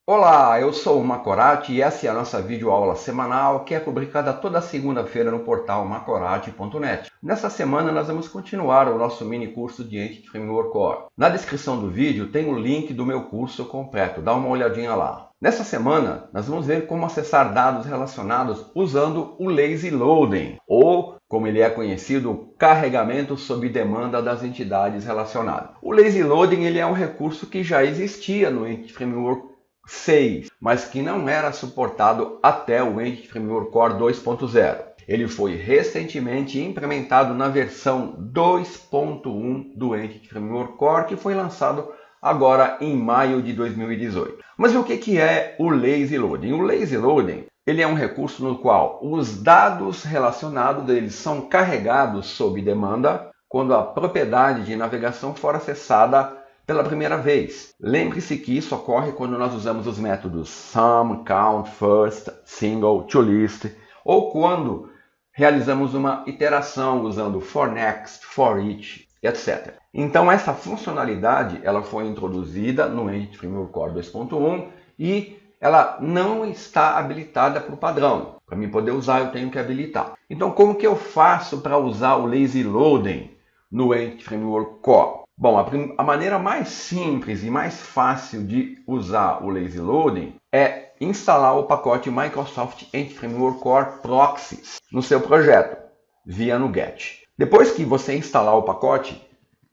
Olá, eu sou o Macorati e essa é a nossa videoaula semanal que é publicada toda segunda-feira no portal macorati.net. Nessa semana nós vamos continuar o nosso mini curso de Entity Framework Core. Na descrição do vídeo tem o link do meu curso completo, dá uma olhadinha lá. Nessa semana nós vamos ver como acessar dados relacionados usando o Lazy Loading, ou como ele é conhecido, o carregamento sob demanda das entidades relacionadas. O Lazy Loading ele é um recurso que já existia no Entity Framework 6, mas que não era suportado até o Entity Framework Core 2.0. Ele foi recentemente implementado na versão 2.1 do Entity Framework Core, que foi lançado agora em maio de 2018. Mas o que é o Lazy Loading? O Lazy Loading ele é um recurso no qual os dados relacionados deles são carregados sob demanda quando a propriedade de navegação for acessada pela primeira vez. Lembre-se que isso ocorre quando nós usamos os métodos sum, count, first, single, toList, ou quando realizamos uma iteração usando for next, for each, etc. Então essa funcionalidade ela foi introduzida no Entity Framework Core 2.1 e ela não está habilitada para o padrão. Para mim poder usar eu tenho que habilitar. Então como que eu faço para usar o Lazy Loading no Entity Framework Core? Bom, a maneira mais simples e mais fácil de usar o Lazy Loading é instalar o pacote Microsoft Entity Framework Core Proxies no seu projeto, via NuGet. Depois que você instalar o pacote,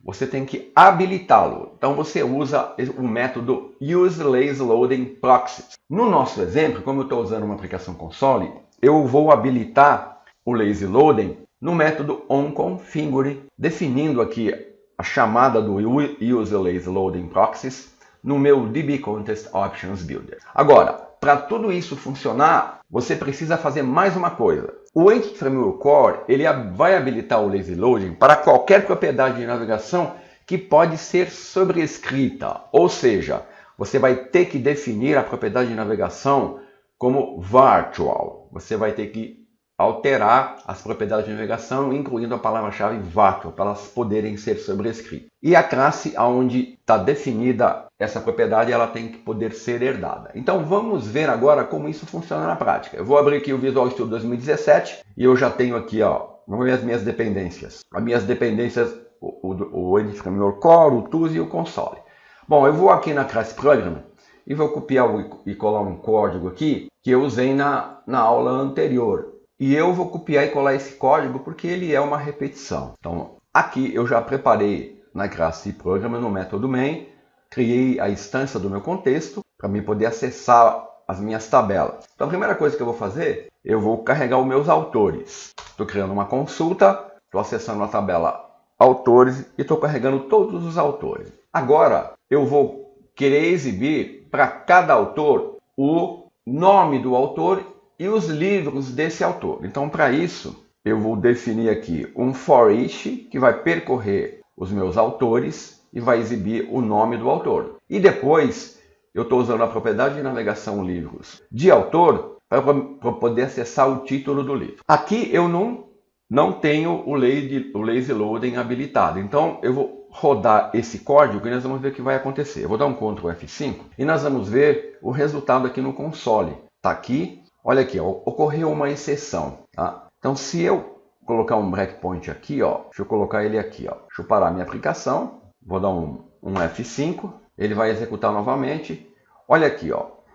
você tem que habilitá-lo. Então você usa o método Use Lazy Loading Proxies. No nosso exemplo, como eu estou usando uma aplicação console, eu vou habilitar o Lazy Loading no método onConfigure, definindo aqui a chamada do Use Lazy Loading Proxies no meu DB Context Options Builder. Agora, para tudo isso funcionar, você precisa fazer mais uma coisa. O Entity Framework Core ele vai habilitar o Lazy Loading para qualquer propriedade de navegação que pode ser sobrescrita, ou seja, você vai ter que definir a propriedade de navegação como virtual. Você vai ter que alterar as propriedades de navegação, incluindo a palavra-chave virtual, para elas poderem ser sobrescritas. E a classe onde está definida essa propriedade, ela tem que poder ser herdada. Então vamos ver agora como isso funciona na prática. Eu vou abrir aqui o Visual Studio 2017 e eu já tenho aqui, vamos ver as minhas dependências. As minhas dependências, o Entity Framework Core, o Tools e o console. Bom, eu vou aqui na classe Program e vou copiar e colar um código aqui que eu usei na aula anterior. E eu vou copiar e colar esse código porque ele é uma repetição. Então, aqui eu já preparei na classe Program, no método main, criei a instância do meu contexto para mim poder acessar as minhas tabelas. Então, a primeira coisa que eu vou fazer, eu vou carregar os meus autores. Estou criando uma consulta, estou acessando a tabela autores e estou carregando todos os autores. Agora, eu vou querer exibir para cada autor o nome do autor e os livros desse autor. Então, para isso, eu vou definir aqui um for each que vai percorrer os meus autores e vai exibir o nome do autor. E depois, eu estou usando a propriedade de navegação livros de autor para poder acessar o título do livro. Aqui eu não tenho o Lazy Loading habilitado. Então, eu vou rodar esse código e nós vamos ver o que vai acontecer. Eu vou dar um Ctrl F5 e nós vamos ver o resultado aqui no console. Está aqui. Olha aqui, ocorreu uma exceção. Tá? Então, se eu colocar um breakpoint aqui, deixa eu colocar ele aqui. Deixa eu parar minha aplicação, vou dar um F5, ele vai executar novamente. Olha aqui,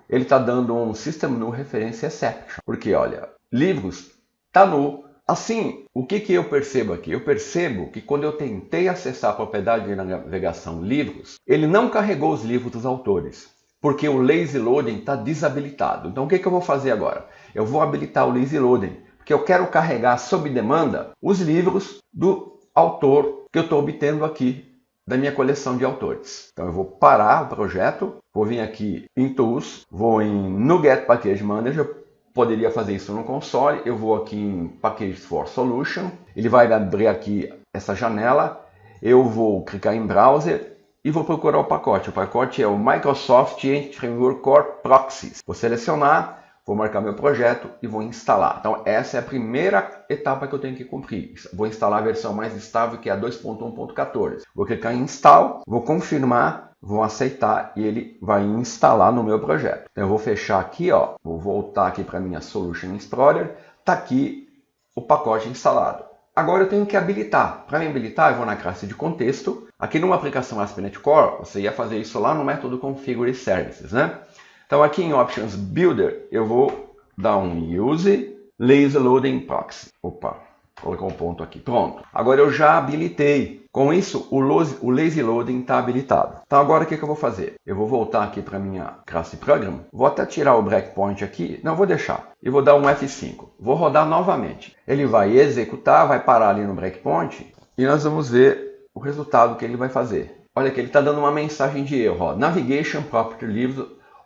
ele está dando um System Null Reference Exception, porque olha, livros está null. Assim, o que eu percebo aqui? Eu percebo que quando eu tentei acessar a propriedade de navegação livros, ele não carregou os livros dos autores, porque o Lazy Loading está desabilitado. Então o que eu vou fazer agora? Eu vou habilitar o Lazy Loading, porque eu quero carregar sob demanda os livros do autor que eu estou obtendo aqui da minha coleção de autores. Então eu vou parar o projeto, vou vir aqui em Tools, vou em NuGet Package Manager, eu poderia fazer isso no console, eu vou aqui em Packages for Solution, ele vai abrir aqui essa janela, eu vou clicar em Browser, e vou procurar o pacote. O pacote é o Microsoft Entity Framework Core Proxies. Vou selecionar, vou marcar meu projeto e vou instalar. Então essa é a primeira etapa que eu tenho que cumprir. Vou instalar a versão mais estável, que é a 2.1.14. Vou clicar em Install, vou confirmar vou aceitar e ele vai instalar no meu projeto. Então eu vou fechar aqui, ó, vou voltar aqui para minha Solution Explorer, está aqui o pacote instalado. Agora eu tenho que habilitar. Para me habilitar, eu vou na classe de contexto. Aqui numa aplicação ASP.NET Core, você ia fazer isso lá no método Configure Services, né? Então aqui em Options Builder, eu vou dar um Use Lazy Loading Proxy. Opa, colocou um ponto aqui. Pronto. Agora eu já habilitei. Com isso, o Lazy Loading está habilitado. Então agora o que eu vou fazer? Eu vou voltar aqui para minha classe Program. Vou até tirar o breakpoint aqui. Não, vou deixar. E vou dar um F5. Vou rodar novamente. Ele vai executar, vai parar ali no breakpoint. E nós vamos ver o resultado que ele vai fazer. Olha que ele está dando uma mensagem de erro. Ó. Navigation Property Lives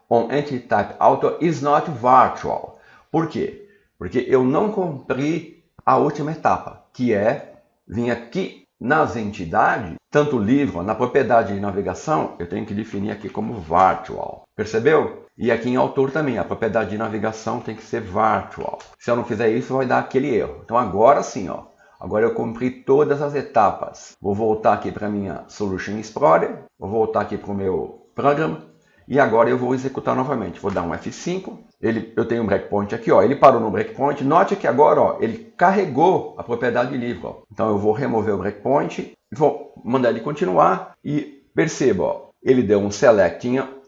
on Entity Type Auto is not virtual. Por quê? Porque eu não cumpri a última etapa, que é vir aqui nas entidades, tanto o livro, na propriedade de navegação, eu tenho que definir aqui como virtual. Percebeu? E aqui em autor também, a propriedade de navegação tem que ser virtual. Se eu não fizer isso, vai dar aquele erro. Então agora sim, ó. Agora eu cumpri todas as etapas. Vou voltar aqui para minha Solution Explorer, vou voltar aqui para o meu Program, e agora eu vou executar novamente. Vou dar um F5. Eu tenho um breakpoint aqui, ó. Ele parou no breakpoint. Note que agora, ó, ele carregou a propriedade de livro. Ó. Então eu vou remover o breakpoint, vou mandar ele continuar e perceba, ó, ele deu um select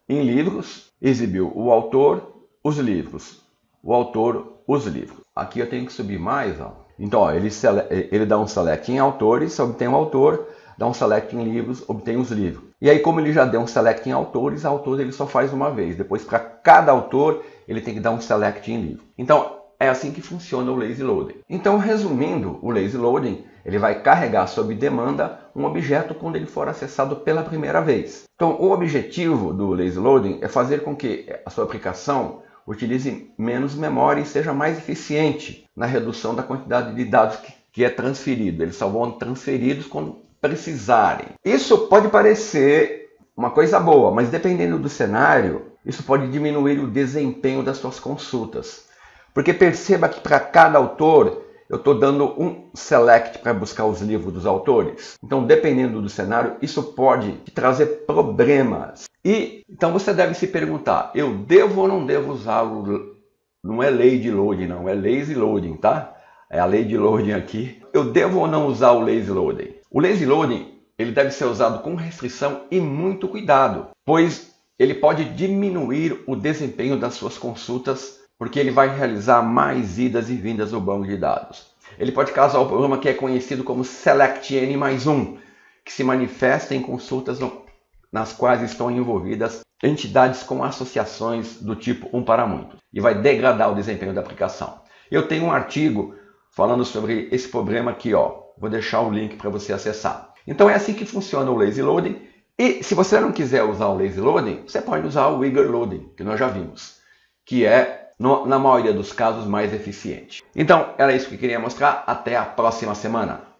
em livros, exibiu o autor, os livros, o autor, os livros. Aqui eu tenho que subir mais, ó. Então, ó, ele dá um select em autores, obtém o autor, dá um select em livros, obtém os livros. E aí, como ele já deu um select em autores ele só faz uma vez. Depois, para cada autor, ele tem que dar um select em livro. Então, é assim que funciona o Lazy Loading. Então, resumindo, o Lazy Loading, ele vai carregar sob demanda um objeto quando ele for acessado pela primeira vez. Então, o objetivo do Lazy Loading é fazer com que a sua aplicação utilize menos memória e seja mais eficiente na redução da quantidade de dados que é transferido. Eles só vão transferidos quando precisarem. Isso pode parecer uma coisa boa, mas dependendo do cenário, isso pode diminuir o desempenho das suas consultas. Porque perceba que para cada autor, eu estou dando um select para buscar os livros dos autores. Então, dependendo do cenário, isso pode te trazer problemas. E então você deve se perguntar, eu devo ou não devo usar o... Não é Lazy Loading, não, é Lazy Loading, tá? É a Lazy Loading aqui. Eu devo ou não usar o Lazy Loading? O Lazy Loading, ele deve ser usado com restrição e muito cuidado, pois ele pode diminuir o desempenho das suas consultas, porque ele vai realizar mais idas e vindas no banco de dados. Ele pode causar o problema que é conhecido como SelectN mais 1, que se manifesta em consultas nas quais estão envolvidas entidades com associações do tipo 1 para muitos, e vai degradar o desempenho da aplicação. Eu tenho um artigo falando sobre esse problema aqui, ó. Vou deixar o link para você acessar. Então é assim que funciona o Lazy Loading. E se você não quiser usar o Lazy Loading, você pode usar o Eager Loading, que nós já vimos, que é, na maioria dos casos, mais eficiente. Então, era isso que eu queria mostrar. Até a próxima semana.